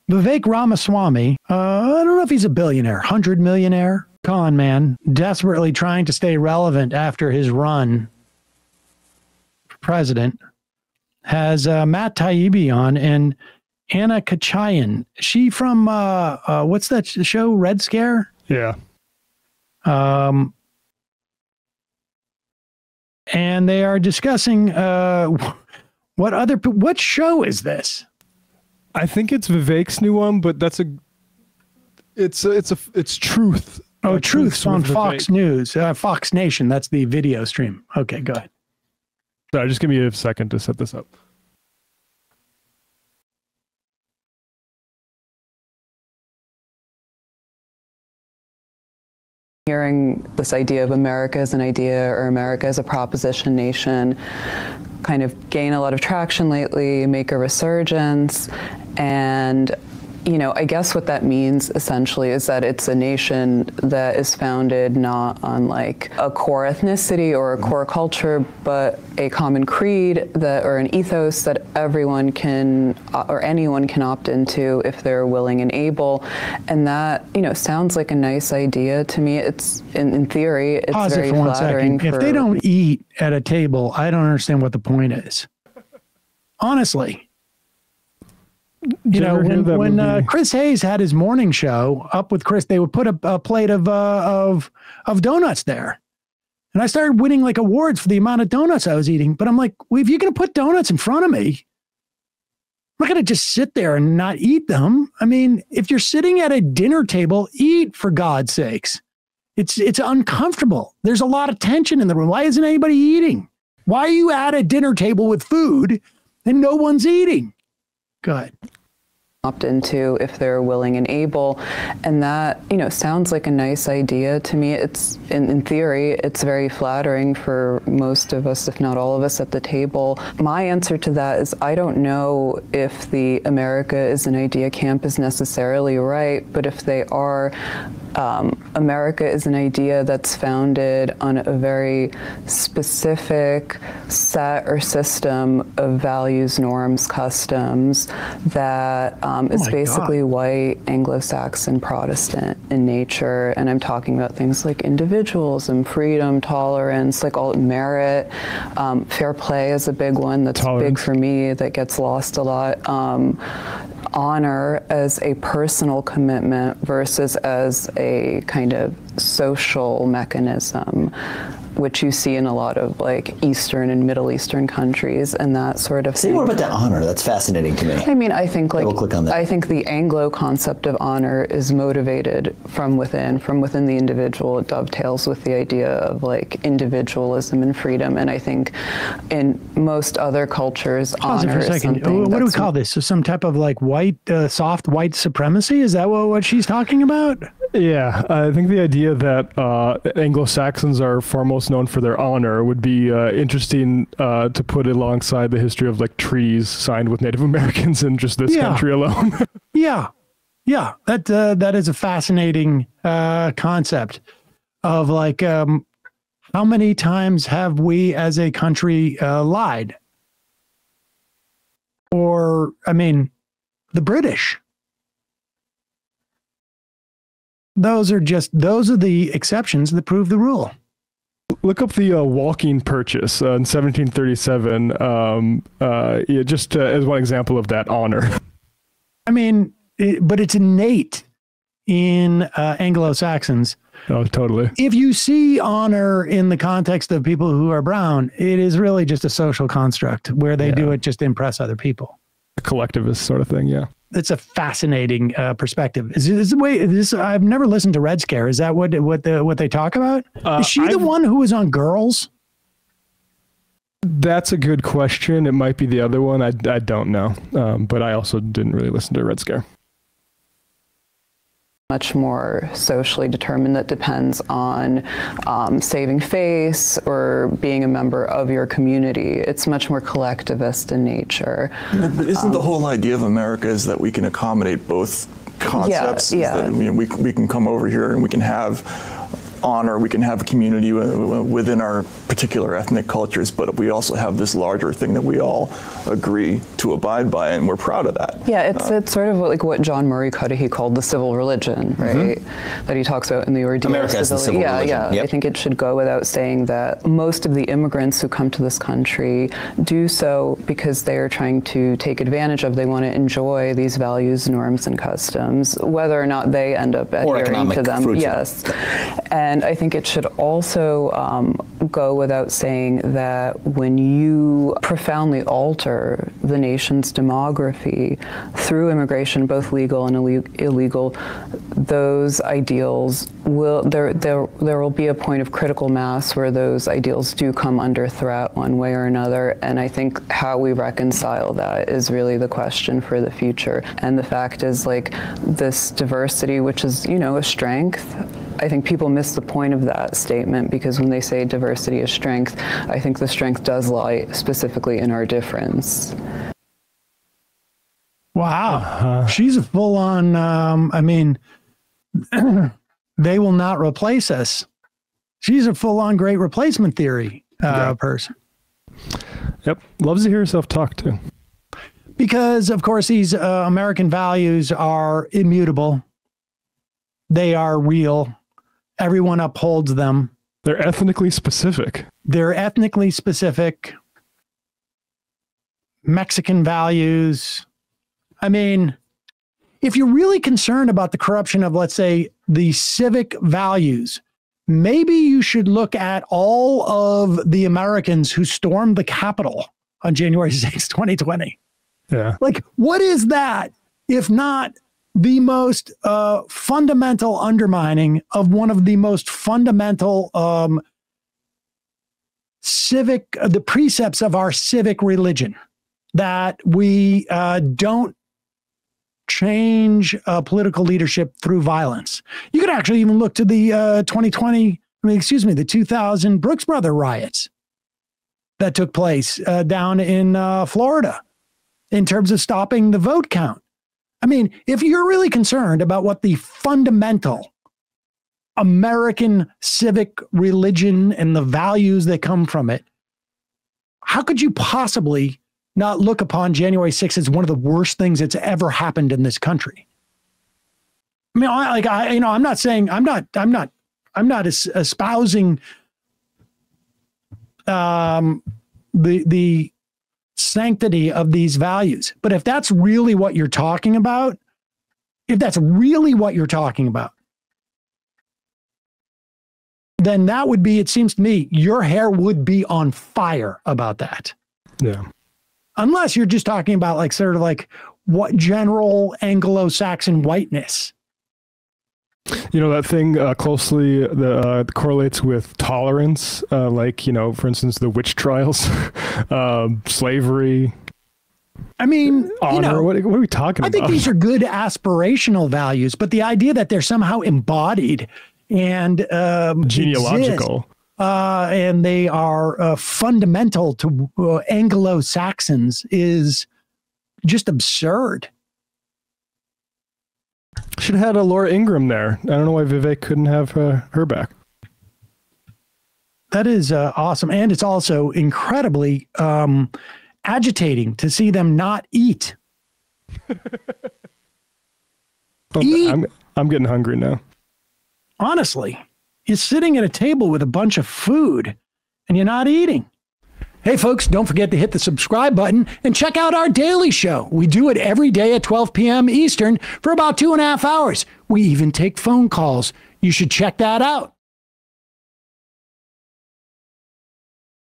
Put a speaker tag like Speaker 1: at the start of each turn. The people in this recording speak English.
Speaker 1: Vivek Ramaswamy, I don't know if he's a billionaire, 100-millionaire con man, desperately trying to stay relevant after his run for president, has Matt Taibbi on and Anna Kachayan. She from, what's that show, Red Scare?
Speaker 2: Yeah.
Speaker 1: And they are discussing what show is this?
Speaker 2: I think it's Vivek's new one, but it's Truth.
Speaker 1: Oh, Truth's on Fox News, Fox Nation. That's the video stream. Okay, go ahead.
Speaker 2: Sorry, just give me a second to set this up.
Speaker 3: Hearing this idea of America as an idea or America as a proposition nation kind of gain a lot of traction lately, make a resurgence, and you know, I guess what that means essentially is that it's a nation that is founded not on like a core ethnicity or a core culture, but a common creed that, or an ethos that everyone can, or anyone can opt into if they're willing and able. And that, you know, sounds like a nice idea to me. It's, in theory, it's
Speaker 1: Pause
Speaker 3: very
Speaker 1: it for 1
Speaker 3: flattering.
Speaker 1: second. If they don't eat at a table, I don't understand what the point is. Honestly. You know, when Chris Hayes had his morning show up with Chris, they would put a plate of donuts there. And I started winning like awards for the amount of donuts I was eating. But I'm like, well, if you're going to put donuts in front of me, I'm not going to just sit there and not eat them. I mean, if you're sitting at a dinner table, eat, for God's sakes. It's uncomfortable. There's a lot of tension in the room. Why isn't anybody eating? Why are you at a dinner table with food and no one's eating? Go ahead.
Speaker 3: Opt into if they're willing and able, and that, you know, sounds like a nice idea to me. It's in theory, it's very flattering for most of us, if not all of us at the table. My answer to that is I don't know if the America is an idea camp is necessarily right, but if they are, America is an idea that's founded on a very specific set or system of values, norms, customs that is basically white, Anglo-Saxon, Protestant in nature. And I'm talking about things like individualism, freedom, tolerance, like all merit, fair play is a big one that's big for me that gets lost a lot. Honor as a personal commitment versus as a kind of social mechanism, which you see in a lot of like Eastern and Middle Eastern countries and that sort of thing.
Speaker 4: Say more about that honor. That's fascinating to me.
Speaker 3: I mean, I think like,
Speaker 4: click on that.
Speaker 3: I think the Anglo concept of honor is motivated from within the individual. It dovetails with the idea of like individualism and freedom. And I think in most other cultures, honor is something.
Speaker 1: What do we call this? So some type of like white, soft white supremacy? Is that what she's talking about?
Speaker 2: Yeah, I think the idea that Anglo-Saxons are foremost known for their honor would be interesting to put alongside the history of like treaties signed with Native Americans in just this country alone.
Speaker 1: Yeah, that is a fascinating concept of like how many times have we as a country lied? Or, I mean, the British. Those are the exceptions that prove the rule.
Speaker 2: Look up the walking purchase in 1737, just as one example of that honor.
Speaker 1: I mean, but it's innate in Anglo-Saxons.
Speaker 2: Oh, totally.
Speaker 1: If you see honor in the context of people who are brown, it is really just a social construct where they do it just to impress other people.
Speaker 2: A collectivist sort of thing, yeah.
Speaker 1: It's a fascinating perspective. Is the way this? I've never listened to Red Scare. Is that what they talk about? Is she the one who was on Girls?
Speaker 2: That's a good question. It might be the other one. I don't know. But I also didn't really listen to Red Scare.
Speaker 3: Much more socially determined that depends on saving face or being a member of your community. It's much more collectivist in nature.
Speaker 5: But isn't the whole idea of America is that we can accommodate both concepts?
Speaker 3: Yeah.
Speaker 5: That, we can come over here and we can have honor, we can have a community within our particular ethnic cultures, but we also have this larger thing that we all agree to abide by, and we're proud of that.
Speaker 3: Yeah, it's sort of like what John Murray Cuddihy called the civil religion, right? That he talks about in the Ordeal
Speaker 4: America
Speaker 3: of
Speaker 4: has the civil religion.
Speaker 3: Yeah,
Speaker 4: Yep.
Speaker 3: I think it should go without saying that most of the immigrants who come to this country do so because they are trying to take advantage of, they want to enjoy these values, norms, and customs, whether or not they end up adhering to them. Yes. And I think it should also go without saying that when you profoundly alter the nation's demography through immigration, both legal and illegal, those ideals will, there will be a point of critical mass where those ideals do come under threat one way or another. And I think how we reconcile that is really the question for the future. And the fact is, like, this diversity, which is, you know, a strength, I think people miss the point of that statement, because when they say diversity is strength, I think the strength does lie specifically in our difference.
Speaker 1: Wow. She's a full-on, I mean, they will not replace us. She's a full-on great replacement theory person.
Speaker 2: Yep. Loves to hear herself talk, too.
Speaker 1: Because, of course, these American values are immutable. They are real. Everyone upholds them.
Speaker 2: They're ethnically specific.
Speaker 1: They're ethnically specific. Mexican values. I mean, if you're really concerned about the corruption of, let's say, the civic values, maybe you should look at all of the Americans who stormed the Capitol on January 6, 2020.
Speaker 2: Yeah.
Speaker 1: Like, what is that, if not the most fundamental undermining of one of the most fundamental the precepts of our civic religion, that we don't change political leadership through violence. You could actually even look to the the 2000 Brooks Brother riots that took place down in Florida in terms of stopping the vote count. I mean, if you're really concerned about what the fundamental American civic religion and the values that come from it, how could you possibly not look upon January 6th as one of the worst things that's ever happened in this country? I mean, I'm not saying, I'm not espousing the sanctity of these values. But if that's really what you're talking about, then that would be, it seems to me, your hair would be on fire about that.
Speaker 2: Yeah.
Speaker 1: Unless you're just talking about, like, sort of like what general Anglo-Saxon whiteness.
Speaker 2: You know, that thing closely correlates with tolerance, like, you know, for instance, the witch trials, slavery.
Speaker 1: I mean,
Speaker 2: honor.
Speaker 1: You know,
Speaker 2: what are we talking about?
Speaker 1: I think these are good aspirational values, but the idea that they're somehow embodied and
Speaker 2: genealogical,
Speaker 1: and they are fundamental to Anglo-Saxons is just absurd.
Speaker 2: Should have had a Laura Ingraham there. I don't know why Vivek couldn't have her back.
Speaker 1: That is awesome. And it's also incredibly agitating to see them not eat.
Speaker 2: I'm getting hungry now.
Speaker 1: Honestly, you're sitting at a table with a bunch of food and you're not eating. Hey, folks, don't forget to hit the subscribe button and check out our daily show. We do it every day at 12 p.m. Eastern for about 2.5 hours. We even take phone calls. You should check that out.